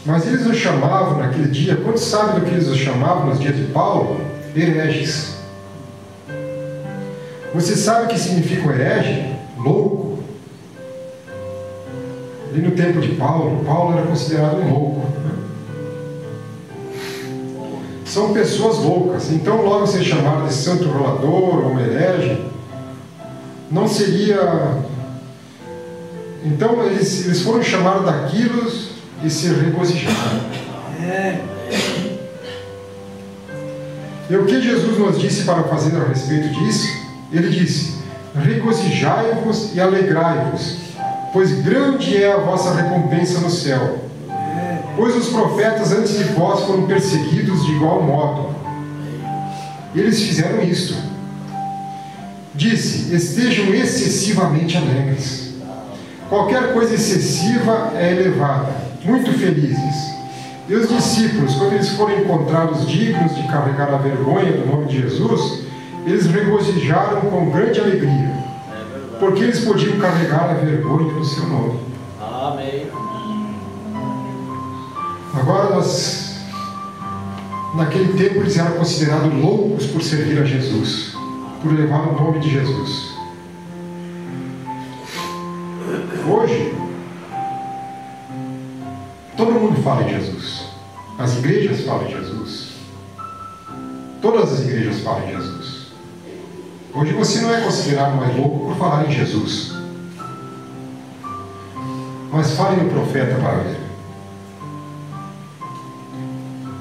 Speaker 1: Mas eles o chamavam naquele dia, quantos sabem do que eles o chamavam nos dias de Paulo? Hereges. Você sabe o que significa um herege? Louco. Ali no tempo de Paulo, Paulo era considerado um louco. São pessoas loucas. Então, logo ser chamado de santo rolador ou um herege, não seria... Então, eles foram chamados daquilo e se regozijaram. E o que Jesus nos disse para fazer a respeito disso? Ele disse: regozijai-vos e alegrai-vos, pois grande é a vossa recompensa no céu. Pois os profetas antes de vós foram perseguidos de igual modo. E eles fizeram isto. Disse: estejam excessivamente alegres. Qualquer coisa excessiva é elevada. Muito felizes. E os discípulos, quando eles foram encontrados dignos de carregar a vergonha do nome de Jesus, eles regozijaram com grande alegria, porque eles podiam carregar a vergonha do seu nome.
Speaker 2: Amém.
Speaker 1: Agora naquele tempo eles eram considerados loucos por servir a Jesus, por levar o nome de Jesus. Hoje, todo mundo fala em Jesus. As igrejas falam em Jesus. Todas as igrejas falam em Jesus. Hoje você não é considerado mais louco por falar em Jesus. Mas fale no profeta para ver.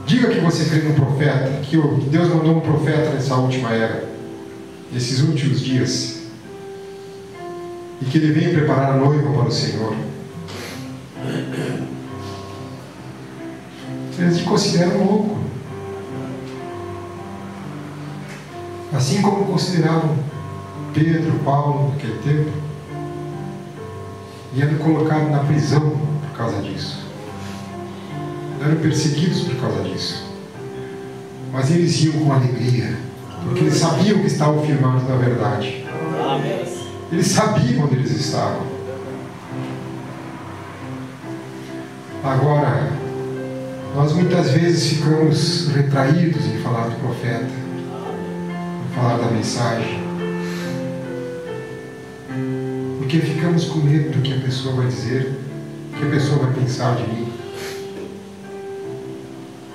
Speaker 1: Diga que você crê no profeta, que Deus mandou um profeta nessa última era, nesses últimos dias, e que ele veio preparar a noiva para o Senhor. Eles te consideram louco. Assim como consideravam Pedro, Paulo naquele tempo, e eram colocados na prisão por causa disso. Eram perseguidos por causa disso. Mas eles iam com alegria, porque eles sabiam que estavam firmados na verdade. Eles sabiam onde eles estavam. Agora, nós muitas vezes ficamos retraídos em falar do profeta, em falar da mensagem, porque ficamos com medo do que a pessoa vai dizer, do que a pessoa vai pensar de mim.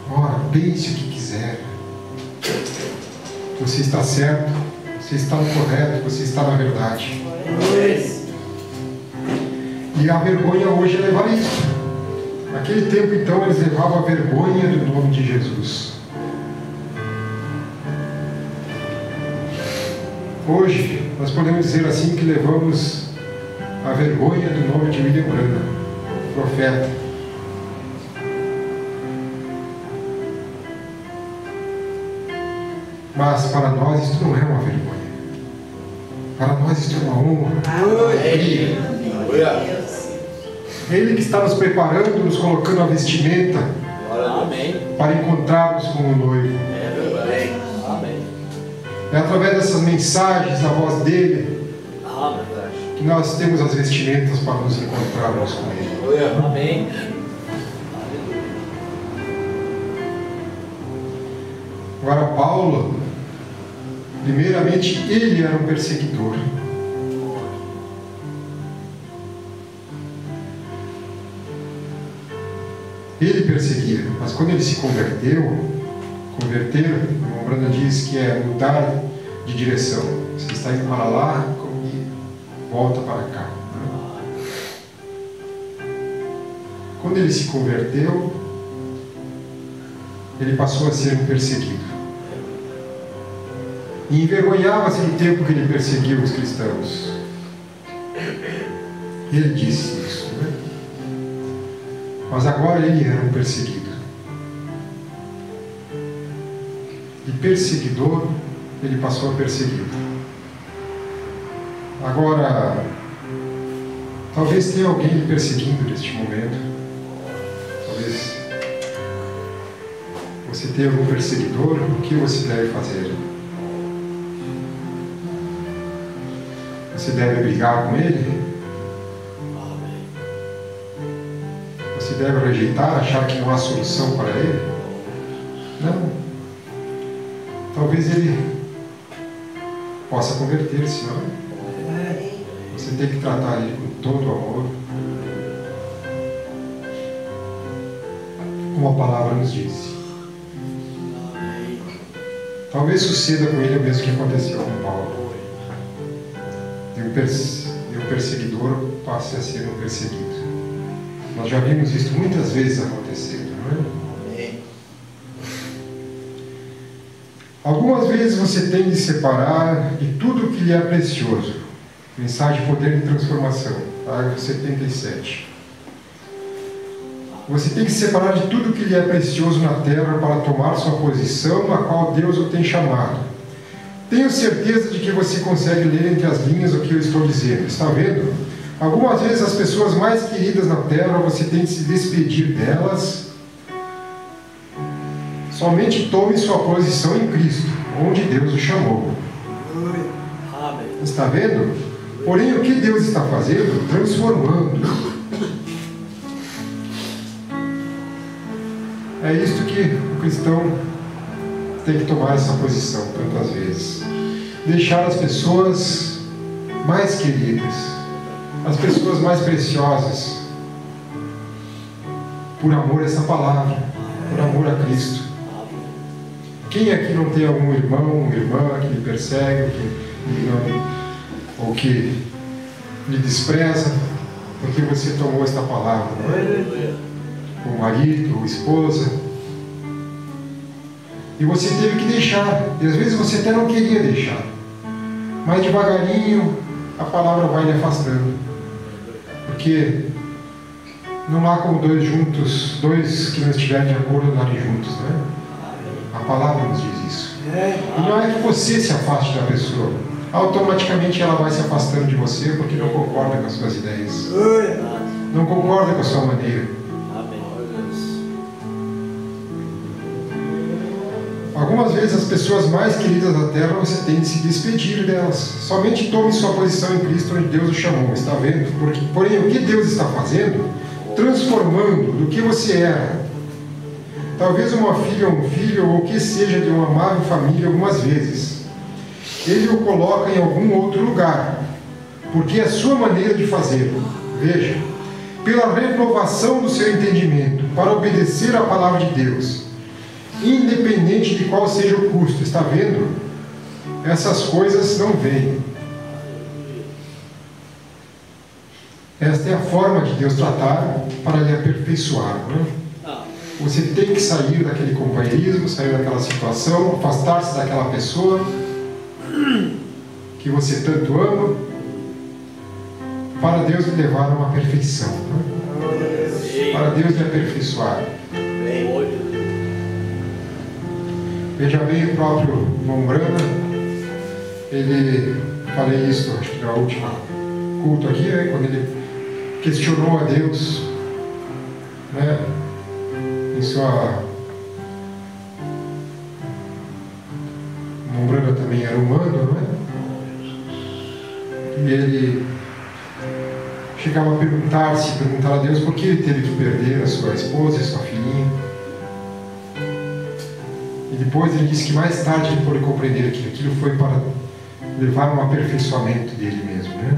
Speaker 1: Ora, pense o que quiser. Você está certo, você está no correto, você está na verdade. E a vergonha hoje é levar isso. Naquele tempo, então, eles levavam a vergonha do nome de Jesus. Hoje, nós podemos dizer assim que levamos a vergonha do nome de William Branham, profeta. Mas para nós isto não é uma vergonha. Para nós isto é uma honra, uma alegria. Ele que está nos preparando, nos colocando a vestimenta para encontrarmos com o noivo. É através dessas mensagens, da voz dele, que nós temos as vestimentas para nos encontrarmos com ele.
Speaker 2: Amém.
Speaker 1: Agora, Paulo, primeiramente, ele era um perseguidor. Ele perseguia, mas quando ele se converteu, o Brandon diz que é mudar de direção. Você está indo para lá e volta para cá. Quando ele se converteu, ele passou a ser um perseguido. E envergonhava-se do tempo que ele perseguiu os cristãos. Ele disse isso, né? Mas agora ele era um perseguido. De perseguidor, ele passou a perseguir. Agora, talvez tenha alguém lhe perseguindo neste momento. Talvez você tenha algum perseguidor. O que você deve fazer? Você deve brigar com ele? Você se deve rejeitar, achar que não há solução para ele? Não. Talvez ele possa converter-se, não é? Você tem que tratar ele com todo o amor, como a palavra nos diz. Talvez suceda com ele o mesmo que aconteceu com Paulo. E o perseguidor passe a ser um perseguido. Nós já vimos isso muitas vezes acontecendo, não é? Algumas vezes você tem de separar de tudo que lhe é precioso. Mensagem Poder de Transformação, parágrafo 77. Você tem que separar de tudo que lhe é precioso na terra para tomar sua posição na qual Deus o tem chamado. Tenho certeza de que você consegue ler entre as linhas o que eu estou dizendo. Está vendo? Algumas vezes as pessoas mais queridas na terra, você tem que se despedir delas. Somente tome sua posição em Cristo, onde Deus o chamou. Está vendo? Porém, o que Deus está fazendo? Transformando. É isto que o cristão tem que tomar essa posição tantas vezes. Deixar as pessoas mais queridas, as pessoas mais preciosas, por amor a essa palavra, por amor a Cristo. Quem aqui não tem algum irmão, irmã que lhe persegue, ou que lhe despreza, porque você tomou esta palavra, não é? O marido, ou esposa, e você teve que deixar, e às vezes você até não queria deixar, mas devagarinho a palavra vai lhe afastando, porque não há como dois que não estiverem de acordo andarem juntos, né? A palavra nos diz isso. E não é que você se afaste da pessoa, automaticamente ela vai se afastando de você porque não concorda com as suas ideias, não concorda com a sua maneira. Algumas vezes as pessoas mais queridas da terra, você tem de se despedir delas. Somente tome sua posição em Cristo, onde Deus o chamou. Está vendo? Porém, o que Deus está fazendo? Transformando do que você era. Talvez uma filha ou um filho, ou o que seja de uma amável família, algumas vezes. Ele o coloca em algum outro lugar, porque é a sua maneira de fazê-lo. Veja, pela renovação do seu entendimento, para obedecer à palavra de Deus, independente de qual seja o custo. Está vendo? Essas coisas não vêm. Esta é a forma de Deus tratar para lhe aperfeiçoar, né? Você tem que sair daquele companheirismo, sair daquela situação, afastar-se daquela pessoa que você tanto ama, para Deus lhe levar a uma perfeição, né? Para Deus lhe aperfeiçoar. Veja bem, o próprio João Brana, ele, falei isso, acho que na última culto aqui, né, quando ele questionou a Deus, né, em sua... João Brana também era humano, não é? E ele chegava a perguntar a Deus por que ele teve que perder a sua esposa e a sua filhinha. E depois ele disse que mais tarde ele pôde compreender que aquilo foi para levar a um aperfeiçoamento dele mesmo, né?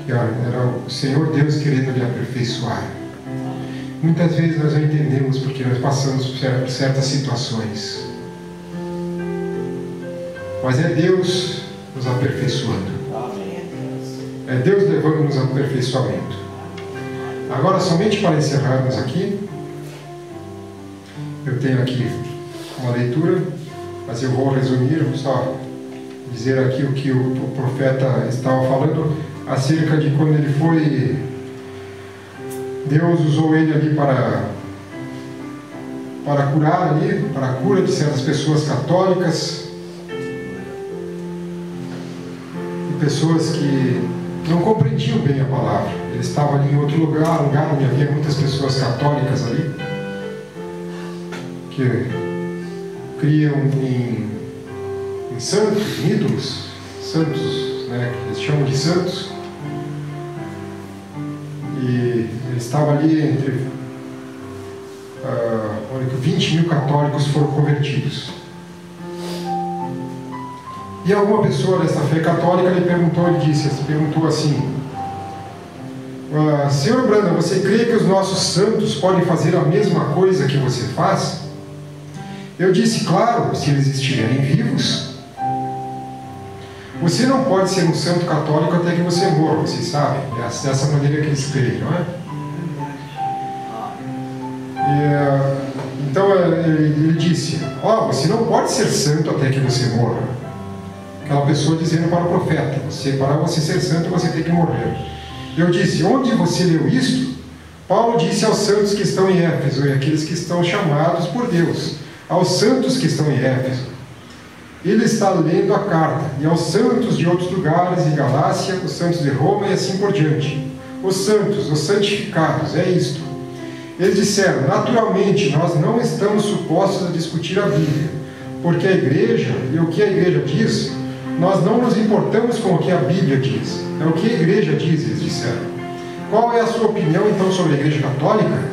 Speaker 1: Que era o Senhor Deus querendo lhe aperfeiçoar. Muitas vezes nós não entendemos porque nós passamos por certas situações. Mas é Deus nos aperfeiçoando. É Deus levando-nos ao aperfeiçoamento. Agora, somente para encerrarmos aqui, eu tenho aqui uma leitura, mas eu vou resumir, vou só dizer aqui o que o profeta estava falando acerca de quando ele foi... Deus usou ele ali para curar ali, para a cura de certas pessoas católicas e pessoas que não compreendiam bem a palavra. Ele estava ali em outro lugar onde havia muitas pessoas católicas ali, que criam em santos, em ídolos, santos, né, que eles chamam de santos. E ele estava ali entre 20 mil católicos foram convertidos. E alguma pessoa dessa fé católica lhe perguntou assim: Senhor Brandon, você crê que os nossos santos podem fazer a mesma coisa que você faz? Eu disse: claro, se eles estiverem vivos. Você não pode ser um santo católico até que você morra, vocês sabem. É dessa maneira que eles creem, não é? Então ele disse: você não pode ser santo até que você morra. Aquela pessoa dizendo para o profeta: para você ser santo, você tem que morrer. Eu disse: onde você leu isto? Paulo disse aos santos que estão em Éfeso, e aqueles que estão chamados por Deus, aos santos que estão em Éfeso. Ele está lendo a carta, e aos santos de outros lugares, em Galácia, os santos de Roma e assim por diante. Os santos, os santificados, é isto. Eles disseram: naturalmente, nós não estamos supostos a discutir a Bíblia, porque a igreja, e o que a igreja diz, nós não nos importamos com o que a Bíblia diz. É o que a igreja diz, eles disseram. Qual é a sua opinião, então, sobre a igreja católica?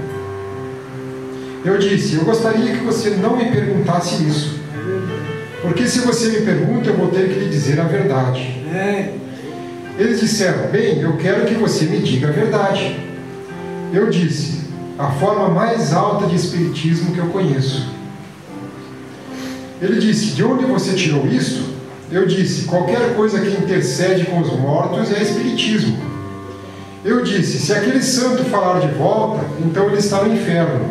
Speaker 1: Eu disse: eu gostaria que você não me perguntasse isso. Porque se você me pergunta, eu vou ter que lhe dizer a verdade. Eles disseram: bem, eu quero que você me diga a verdade. Eu disse: a forma mais alta de espiritismo que eu conheço. Ele disse: de onde você tirou isso? Eu disse: qualquer coisa que intercede com os mortos é espiritismo. Eu disse: se aquele santo falar de volta, então ele está no inferno.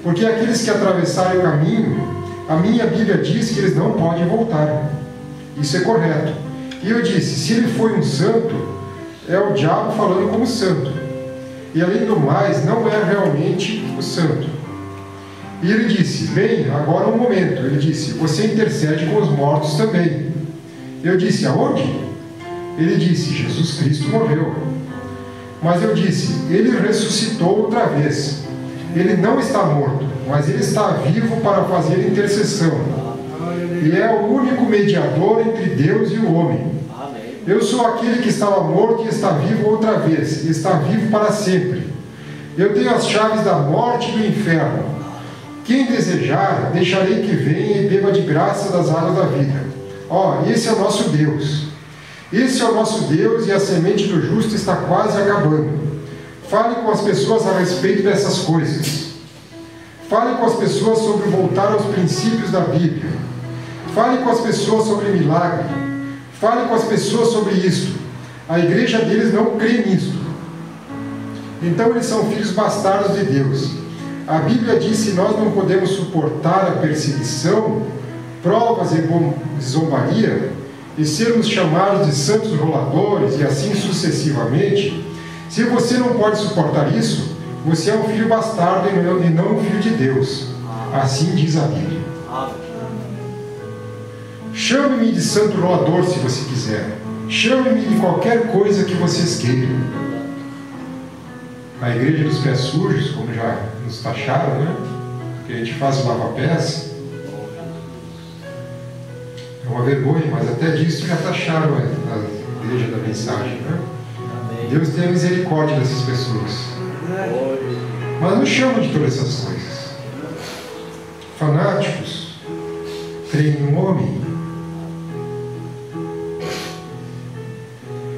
Speaker 1: Porque aqueles que atravessaram o caminho, a minha Bíblia diz que eles não podem voltar. Isso é correto. E eu disse: se ele foi um santo, é o diabo falando como santo. E além do mais, não é realmente o santo. E ele disse: bem, agora um momento. Ele disse: você intercede com os mortos também. Eu disse: aonde? Ele disse: Jesus Cristo morreu. Mas eu disse: ele ressuscitou outra vez. Ele não está morto, mas ele está vivo para fazer intercessão. E é o único mediador entre Deus e o homem. Eu sou aquele que estava morto e está vivo outra vez, e está vivo para sempre. Eu tenho as chaves da morte e do inferno. Quem desejar, deixarei que venha e beba de graça das águas da vida. Esse é o nosso Deus. Esse é o nosso Deus, e a semente do justo está quase acabando. Fale com as pessoas a respeito dessas coisas. Fale com as pessoas sobre voltar aos princípios da Bíblia. Fale com as pessoas sobre milagre. Fale com as pessoas sobre isto. A igreja deles não crê nisto. Então eles são filhos bastardos de Deus. A Bíblia diz que nós não podemos suportar a perseguição, provas e zombaria, e sermos chamados de santos roladores, e assim sucessivamente. Se você não pode suportar isso, você é um filho bastardo e não um filho de Deus. Assim diz a Bíblia. Chame-me de santo rolador se você quiser. Chame-me de qualquer coisa que vocês queiram. A igreja dos pés sujos, como já nos taxaram, né? Que a gente faz o lava-pés. É uma vergonha, mas até disso já taxaram a igreja da mensagem, né? Deus tenha misericórdia dessas pessoas. Mas não chama de todas essas coisas. Fanáticos, creem no homem.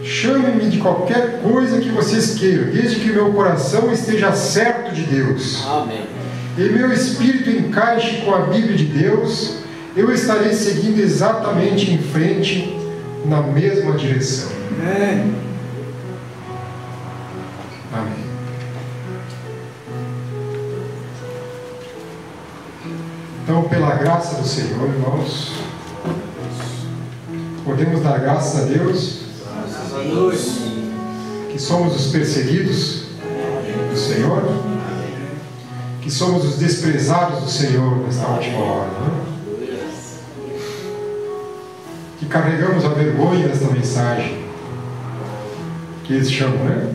Speaker 1: Chame-me de qualquer coisa que vocês queiram, desde que meu coração esteja certo de Deus.
Speaker 2: Amém.
Speaker 1: E meu espírito encaixe com a Bíblia de Deus, eu estarei seguindo exatamente em frente, na mesma direção.
Speaker 2: Amém.
Speaker 1: Amém. Então, pela graça do Senhor, irmãos, podemos dar graças a Deus que somos os perseguidos do Senhor, que somos os desprezados do Senhor nesta última hora, né? Que carregamos a vergonha desta mensagem que eles chamam, né?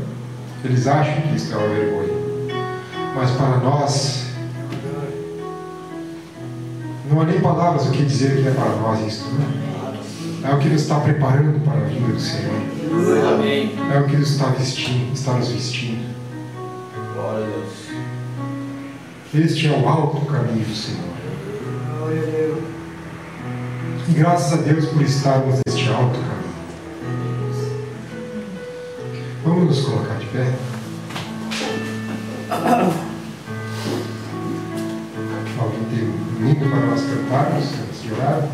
Speaker 1: Eles acham que isso é uma vergonha, mas para nós não há nem palavras o que dizer que é para nós isso, né? É o que nos está preparando para a vinda do Senhor.
Speaker 2: Amém.
Speaker 1: É o que nos está nos vestindo.
Speaker 2: Glória a Deus.
Speaker 1: Este é o alto caminho do Senhor. E graças a Deus por estarmos neste alto caminho. Vamos nos colocar de pé. Alguém tem um hino para nós cantarmos antes de orar?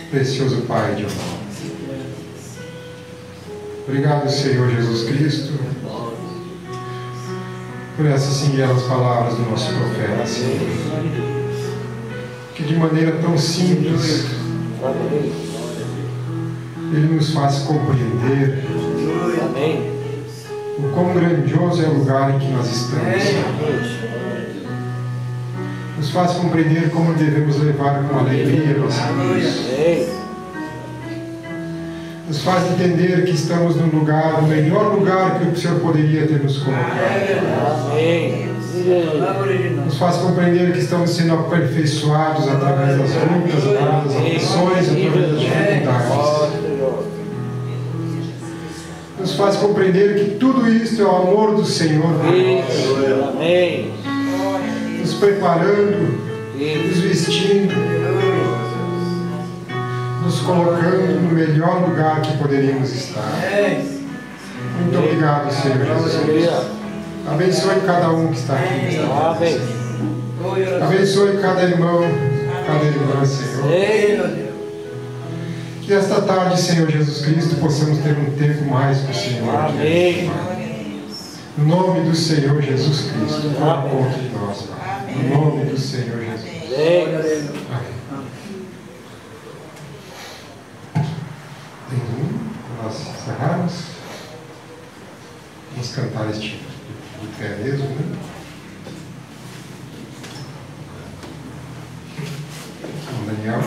Speaker 1: Precioso Pai de amor. Obrigado, Senhor Jesus Cristo, por essas singelas palavras do nosso profeta, Senhor, que de maneira tão simples ele nos faz compreender o quão grandioso é o lugar em que nós estamos, Senhor. Nos faz compreender como devemos levar com alegria a nossa cruz. Nos faz entender que estamos no lugar, no melhor lugar que o Senhor poderia ter nos colocado. Nos faz compreender que estamos sendo aperfeiçoados através das lutas, das aflições, através das dificuldades. Nos faz compreender que tudo isto é o amor do Senhor por nós. Nos preparando, nos vestindo, nos colocando no melhor lugar que poderíamos estar. Muito obrigado, Senhor Jesus. Abençoe cada um que está aqui. Abençoe cada irmão, cada irmã, Senhor. Que esta tarde, Senhor Jesus Cristo, possamos ter um tempo mais com o Senhor. Amém. No nome do Senhor Jesus Cristo, por conta de nós, Pai. No nome do Senhor Jesus. Amém. Tem um para nós encerrarmos. Vamos cantar este de pé mesmo, né? Daniel.